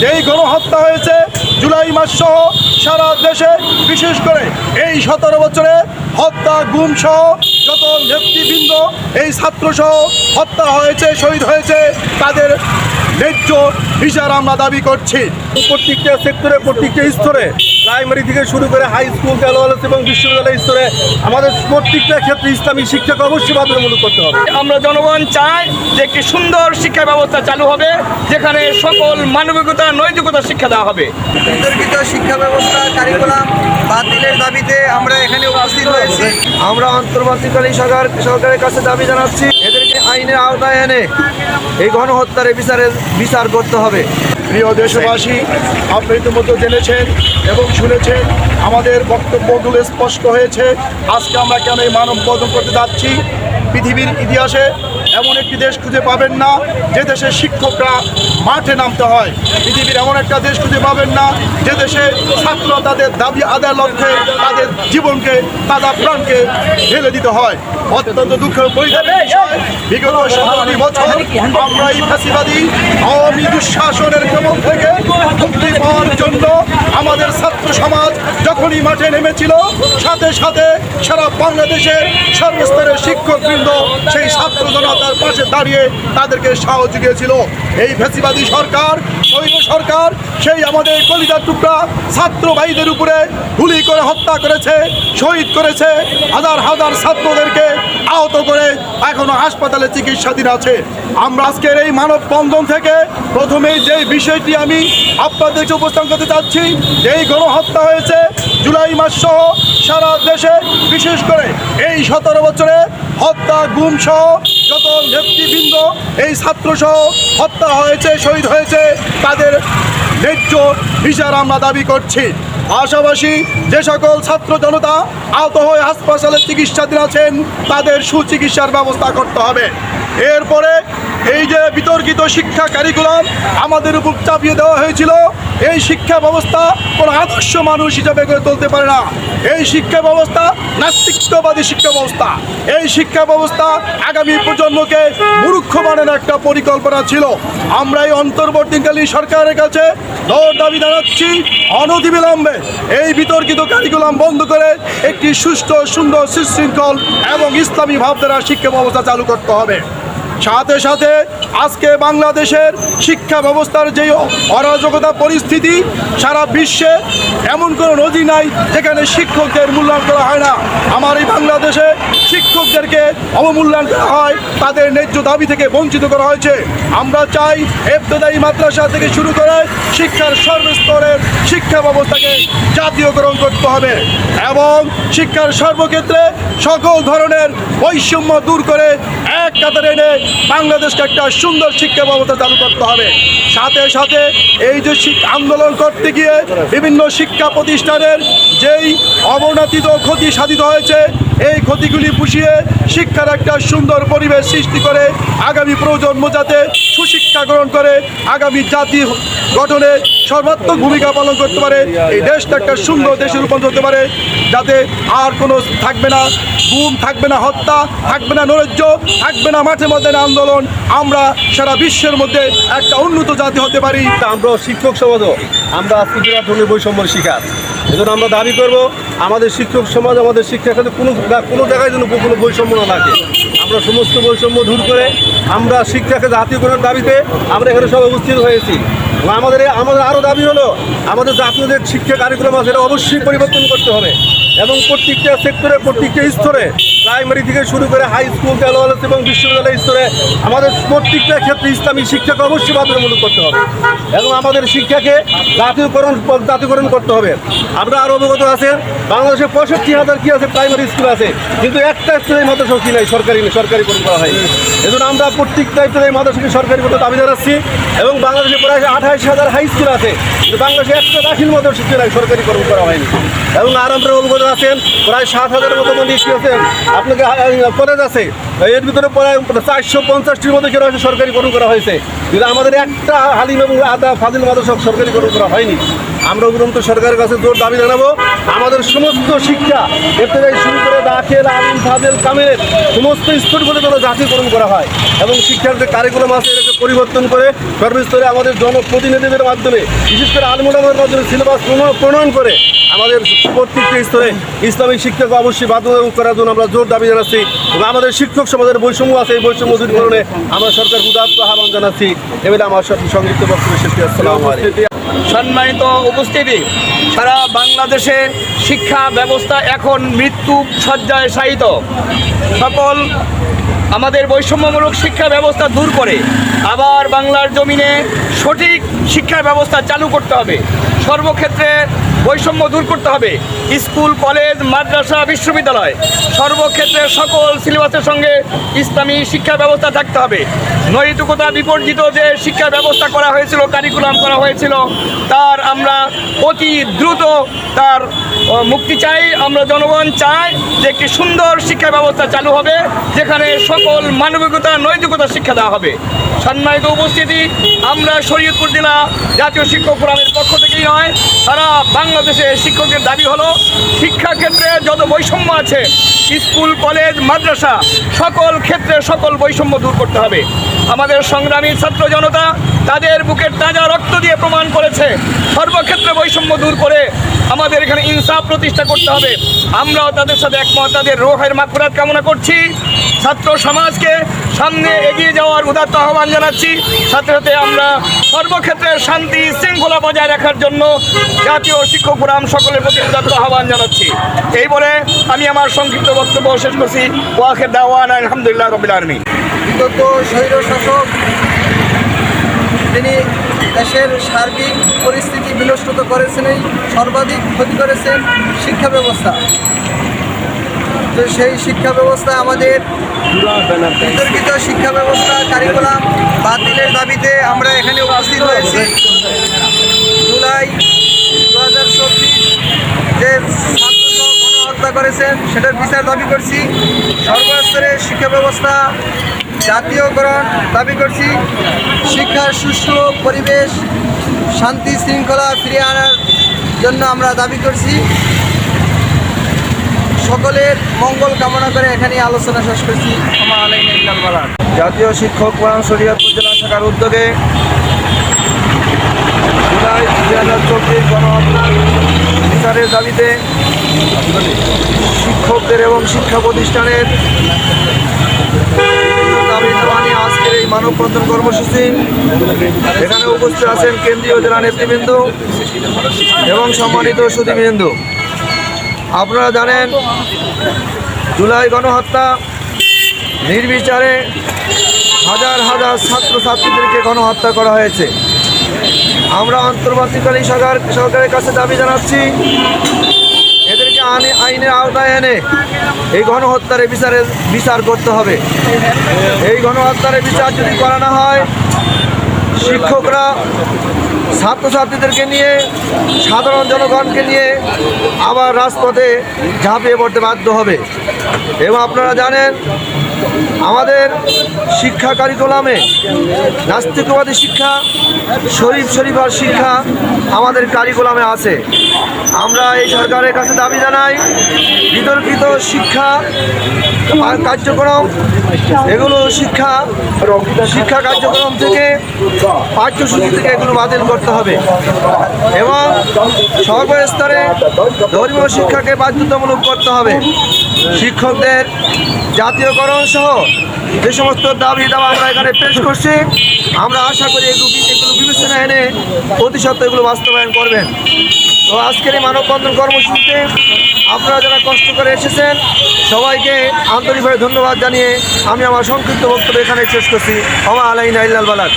যেই গণহত্যা হয়েছে জুলাই মাস সহ সারা দেশে, বিশেষ করে এই 17 বছরে হত্যা গুম সহ যত নেতৃবৃন্দ এই ছাত্র সহ হত্যা হয়েছে, শহীদ হয়েছে, তাদের ন্যায্য বিচার আমরা দাবি করছি। প্রত্যেকটা সেক্টরে, প্রত্যেকটা স্তরে, প্রাইমারি থেকে শুরু করে হাই স্কুল, কলেজ এবং বিশ্ববিদ্যালয় স্তরে আমাদের প্রত্যেকটা ক্ষেত্রে ইসলামী শিক্ষাকে অবশ্যই বাধ্যতামূলক করতে হবে। আমরা জনগণ চাই যে একটি সুন্দর শিক্ষা ব্যবস্থা চালু হবে, যেখানে সকল মানবিকতা, নৈতিকতা শিক্ষা দেওয়া হবে। বিতর্কিত শিক্ষা ব্যবস্থা কারিকুলাম বাতিলের দাবিতে আমরা এখানে উপস্থিত হয়েছি। আমরা অন্তর্বর্তীকালীন সরকারের কাছে দাবি জানাচ্ছি, এদেরকে আইনের আওতায় এনে এই গণহত্যার বিচার করতে হবে। প্রিয় দেশবাসী, আপনি ইতিমধ্যে জেনেছেন এবং শুনেছেন, আমাদের বক্তব্যগুলো স্পষ্ট হয়েছে। আজকে আমরা কেন এই মানববন্ধন করতে যাচ্ছি? পৃথিবীর ইতিহাসে এমন একটি দেশ খুঁজে পাবেন না যে দেশে শিক্ষকরা মাঠে নামতে হয়। পৃথিবীর এমন একটা দেশ খুঁজে পাবেন না যে দেশে ছাত্ররা তাদের দাবি আদায়ের লক্ষ্যে তাদের জীবনকে, তাজা প্রাণকে ঢেলে দিতে হয়। অত্যন্ত দুঃখের বিষয়, বিগত 17 বছর আমরা এই ফ্যাসিবাদী আওয়ামী দুঃশাসনের কবল থেকে মুক্তি পাওয়ার জন্য আমাদের ছাত্র সমাজ যখনই মাঠে নেমেছিল, সাথে সাথে সারা বাংলাদেশের সর্বস্তরের শিক্ষকবৃন্দ সেই ছাত্র জনতার পাশে দাঁড়িয়ে তাদেরকে সাহস জুগিয়েছিল। এই ফ্যাসিবাদী সরকার, স্বৈর সরকার, সেই আমাদের কলিজার টুকরা ছাত্র ভাইদের উপরে গুলি করে হত্যা করেছে, শহীদ করেছে, হাজার হাজার ছাত্রদেরকে আহত করে এখনো হাসপাতালে চিকিৎসাধীন আছে। আমরা আজকের এই মানববন্ধন থেকে প্রথমেই যে বিষয়টি আমি আপনাদেরকে উপস্থাপন করতে চাচ্ছি, এই গণহত্যা হয়েছে জুলাই মাস সহ সারা দেশে, বিশেষ করে এই 17 বছরে হত্যা গুম সহ যত নেতৃবৃন্দ এই ছাত্র সহ হত্যা হয়েছে, শহীদ হয়েছে, তাদের ন্যায্য বিচার আমরা দাবি করছি। পাশাপাশি যে সকল ছাত্র জনতা আহত হয়ে হাসপাতালে চিকিৎসাধীন আছেন, তাদের সুচিকিৎসার ব্যবস্থা করতে হবে। এরপরে এই যে বিতর্কিত শিক্ষা কারিকুলাম আমাদের উপর চাপিয়ে দেওয়া হয়েছিল, এই শিক্ষা ব্যবস্থা কোনো আদর্শ মানুষ হিসাবে গড়ে তুলতে পারে না। এই শিক্ষা ব্যবস্থা নাস্তিকতাবাদী শিক্ষা ব্যবস্থা। এই শিক্ষা ব্যবস্থা আগামী প্রজন্মকে মূর্খ বানানোর একটা পরিকল্পনা ছিল। আমরা এই অন্তর্বর্তীকালীন সরকারের কাছে দাবি জানাচ্ছি, অনতিবিলম্বে এই বিতর্কিত কারিকুলাম বন্ধ করে একটি সুষ্ঠু, সুন্দর, সুশৃঙ্খল এবং ইসলামী ভাবধারা শিক্ষা ব্যবস্থা চালু করতে হবে। সাথে সাথে আজকে বাংলাদেশের শিক্ষা ব্যবস্থার যে অরাজকতা পরিস্থিতি, সারা বিশ্বে এমন কোনো নজির নাই যেখানে শিক্ষকদের মূল্যায়ন করা হয় না। আমার এই বাংলাদেশে শিক্ষকদেরকে অবমূল্যায়ন করা হয়, তাদের ন্যায্য দাবি থেকে বঞ্চিত করা হয়েছে। আমরা চাই ইবতেদায়ী মাদ্রাসা থেকে শুরু করে শিক্ষার সর্বস্তরের শিক্ষা ব্যবস্থাকে জাতীয়করণ করতে হবে এবং শিক্ষার সর্বক্ষেত্রে সকল ধরনের বৈষম্য দূর করে এক কাতারে এনে বাংলাদেশকে একটা সুন্দর শিক্ষা ব্যবস্থা চালু করতে হবে। সাথে সাথে এই যে আন্দোলন করতে গিয়ে বিভিন্ন শিক্ষা প্রতিষ্ঠানের যেই অবনতিত ক্ষতি সাধিত হয়েছে, এই ক্ষতিগুলি পুষিয়ে শিক্ষার একটা সুন্দর পরিবেশ সৃষ্টি করে আগামী প্রজন্ম যাতে সুশিক্ষা গ্রহণ করে আগামী জাতি গঠনে সর্বাত্মক ভূমিকা পালন করতে পারে, এই দেশটা একটা সুন্দর দেশে রূপান্তর হতে পারে, যাতে আর কোনো থাকবে না গুম, থাকবে না হত্যা, থাকবে না নৈরাজ্য, থাকবে না মাঠে মধ্যে আন্দোলন। আমরা সারা বিশ্বের মধ্যে একটা উন্নত জাতি হতে পারি। আমরা শিক্ষক সমাজও আমরা আজকে ধরনের বৈষম্যের শিকার। এজন্য আমরা দাবি করব, আমাদের শিক্ষক সমাজ, আমাদের শিক্ষা ক্ষেত্রে কোনো জায়গায় যেন কোনো বৈষম্য না থাকে। আমরা সমস্ত বৈষম্য দূর করে আমরা শিক্ষাকে জাতীয়করণের দাবিতে আমরা এখানে সব উপস্থিত হয়েছি। আমাদের আরও দাবি হলো, আমাদের জাতীয় যে শিক্ষা কারিকুলাম আছে সেটা অবশ্যই পরিবর্তন করতে হবে এবং প্রত্যেকটা সেক্টরে, প্রত্যেকটা স্তরে, প্রাইমারি থেকে শুরু করে হাই স্কুল, কলেজ এবং বিশ্ববিদ্যালয় স্তরে আমাদের প্রত্যেকটা ক্ষেত্রে ইসলামী শিক্ষাকে অবশ্যই বাধ্যতামূলক করতে হবে এবং আমাদের শিক্ষাকে জাতীয়করণ করতে হবে। আপনারা আরও অবগত আছেন, বাংলাদেশে 65,000 কি আছে প্রাইমারি স্কুল আছে, কিন্তু একটা স্তরের মাদ্রাসা কি নাই, সরকারিকরণ করা হয়নি। এজন্য আমরা প্রত্যেকটা স্তরের মাদ্রাসাকে সরকারি করতে দাবি জানাচ্ছি এবং বাংলাদেশে প্রায় 28,000 হাই স্কুল আছে, কিন্তু বাংলাদেশে একটা দাখিল মাদ্রাসা কি নাই, সরকারিকরণ করা হয়নি। এবং আর আমরা অবগত আছেন প্রায় 7,000-এর মতো মন্দির কি আছেন, আপনাকে কলেজ আছে, এর ভিতরে প্রায় 450-টির মতো কেন সরকারিকরণ করা হয়েছে, কিন্তু আমাদের একটা হালিম এবং আদা ফাজিল মাদ্রাসা সরকারিকরণ করা হয়নি। আমরা উপরন্ত সরকারের কাছে জোর দাবি জানাবো, আমাদের সমস্ত শিক্ষা ইবতেদায়ী শুরু করে দাখিল, আলিম, ফাজিল, কামিল সমস্ত স্তরগুলো যেন জাতীয়করণ করা হয় এবং শিক্ষার যে কারিকুলাম আছে এটাকে পরিবর্তন করে সর্বস্তরে আমাদের জনপ্রতিনিধিদের মাধ্যমে, বিশেষ করে আলমোলামার মাধ্যমে সিলেবাস প্রণয়ন করে আমাদের প্রত্যেকটি স্তরে ইসলামিক শিক্ষাকে অবশ্যই বাধ্যতামূলক করার জন্য আমরা জোর দাবি জানাচ্ছি। এবং আমাদের শিক্ষক সমাজের বৈষম্য আছে, এই বৈষম্য দূরীকরণে আমরা সরকার উদাত্ত আহ্বান জানাচ্ছি। এবারে আমার সংক্ষিপ্ত বক্তব্য শেষ করছি। আসসালামু আলাইকুম। সম্মানিত উপস্থিতি, সারা বাংলাদেশে শিক্ষা ব্যবস্থা এখন মৃত্যু সজ্জায় শায়িত। সকল আমাদের বৈষম্যমূলক শিক্ষা ব্যবস্থা দূর করে আবার বাংলার জমিনে সঠিক শিক্ষা ব্যবস্থা চালু করতে হবে। সর্বক্ষেত্রে বৈষম্য দূর করতে হবে। স্কুল, কলেজ, মাদ্রাসা, বিশ্ববিদ্যালয় সর্বক্ষেত্রে সকল সিলেবাসের সঙ্গে ইসলামী শিক্ষা ব্যবস্থা থাকতে হবে। নৈতিকতা বিপর্জিত যে শিক্ষা ব্যবস্থা করা হয়েছিল, কারিকুলাম করা হয়েছিল, তার আমরা অতি দ্রুত তার মুক্তি চাই। আমরা জনগণ চাই যে একটি সুন্দর শিক্ষা ব্যবস্থা চালু হবে, যেখানে সকল মানবিকতা, নৈতিকতা শিক্ষা দেওয়া হবে। সম্মানিত উপস্থিতি, আমরা শরীয়তপুর জেলা জাতীয় শিক্ষক ফোরামের পক্ষ থেকেই নয়, সারা বাংলাদেশে শিক্ষকের দাবি হলো শিক্ষা ক্ষেত্রে যত বৈষম্য আছে, স্কুল, কলেজ, মাদ্রাসা সকল ক্ষেত্রে সকল বৈষম্য দূর করতে হবে। আমাদের সংগ্রামী ছাত্র জনতা তাদের বুকের তাজা রক্ত দিয়ে প্রমাণ করেছে সর্বক্ষেত্রে বৈষম্য দূর করে আমাদের এখানে ইনসাফ প্রতিষ্ঠা করতে হবে। আমরাও তাদের সাথে একমত। তাদের রোহের মাগফিরাত কামনা করছি। ছাত্র সমাজকে সামনে এগিয়ে যাওয়ার উদাত্ত আহ্বান জানাচ্ছি। সাথে সাথে আমরা সর্বক্ষেত্রে শান্তি শৃঙ্খলা বজায় রাখার জন্য জাতীয় শিক্ষক ফোরাম সকলের প্রতি উদাত্ত আহ্বান জানাচ্ছি। এই বলে আমি আমার সংক্ষিপ্ত বক্তব্য শেষ করছি। ওয়াখির দাওয়ানা আলহামদুলিল্লাহ রাব্বিল আলামিন। বিগত স্বৈর শাসক তিনি দেশের সার্বিক পরিস্থিতি বিনষ্ট করেছেনই, সর্বাধিক ক্ষতি করেছেন শিক্ষা ব্যবস্থা। তো সেই শিক্ষা ব্যবস্থা আমাদের বিতর্কিত শিক্ষা ব্যবস্থা কারিকুলাম বাতিলের দাবিতে আমরা এখানে উপস্থিত হয়েছি। জুলাই 2024 যে ছাত্রসহ গণহত্যা করেছেন সেটার বিচার দাবি করছি। সর্বস্তরে শিক্ষা ব্যবস্থা জাতীয়করণ দাবি করছি। শিক্ষার সুষ্ঠু পরিবেশ, শান্তি শৃঙ্খলা ফিরিয়ে আনার জন্য আমরা দাবি করছি। সকলের মঙ্গল কামনা করে এখানে আলোচনা শেষ করছি। জাতীয় শিক্ষক ফোরাম শরীয়তপুর জেলা শাখার উদ্যোগে জুলাই 2024 গণহত্যা বিচারের দাবিতে শিক্ষকদের এবং শিক্ষা প্রতিষ্ঠানের দাবি দেওয়া নিয়ে আজকের এই মানববন্ধন কর্মসূচি। এখানে উপস্থিত আছেন কেন্দ্রীয় জেলা নেতৃবৃন্দ এবং সম্মানিত সুধীবৃন্দ। আপনারা জানেন জুলাই গণহত্যা নির্বিচারে হাজার হাজার ছাত্রছাত্রীদেরকে গণহত্যা করা হয়েছে। আমরা অন্তর্বর্তীকালীন সরকারের কাছে দাবি জানাচ্ছি এদেরকে আইনের আওতায় এনে এই গণহত্যার বিচার করতে হবে। এই গণহত্যার বিচার যদি করা না হয়, শিক্ষকরা ছাত্রছাত্রীদেরকে নিয়ে, সাধারণ জনগণকে নিয়ে আবার রাজপথে ঝাঁপিয়ে পড়তে বাধ্য হবে। এবং আপনারা জানেন আমাদের শিক্ষা কারিকুলামে নাস্তিকবাদী শিক্ষা, শরীফার শিক্ষা আমাদের কারিকুলামে আছে। আমরা এই সরকারের কাছে দাবি জানাই বিতর্কিত শিক্ষা কার্যক্রম, এগুলো শিক্ষা কার্যক্রম থেকে, পাঠ্যসূচি থেকে এগুলো বাতিল করতে হবে এবং সর্বস্তরে ধর্মীয় শিক্ষাকে বাধ্যতামূলক করতে হবে। শিক্ষকদের জাতীয়করণ সহ যে সমস্ত দাবি দাওয়া আমরা এখানে পেশ করছি, আমরা আশা করি এগুলো বিবেচনা এনে অতি সত্ত্বর এগুলো বাস্তবায়ন করবেন। তো আজকের এই মানববন্ধন কর্মসূচিতে আপনারা যারা কষ্ট করে এসেছেন সবাইকে আন্তরিকভাবে ধন্যবাদ জানিয়ে আমি আমার সংক্ষিপ্ত বক্তব্য এখানে শেষ করছি। ওমা আলাইনা ইল্লাল বালাগ।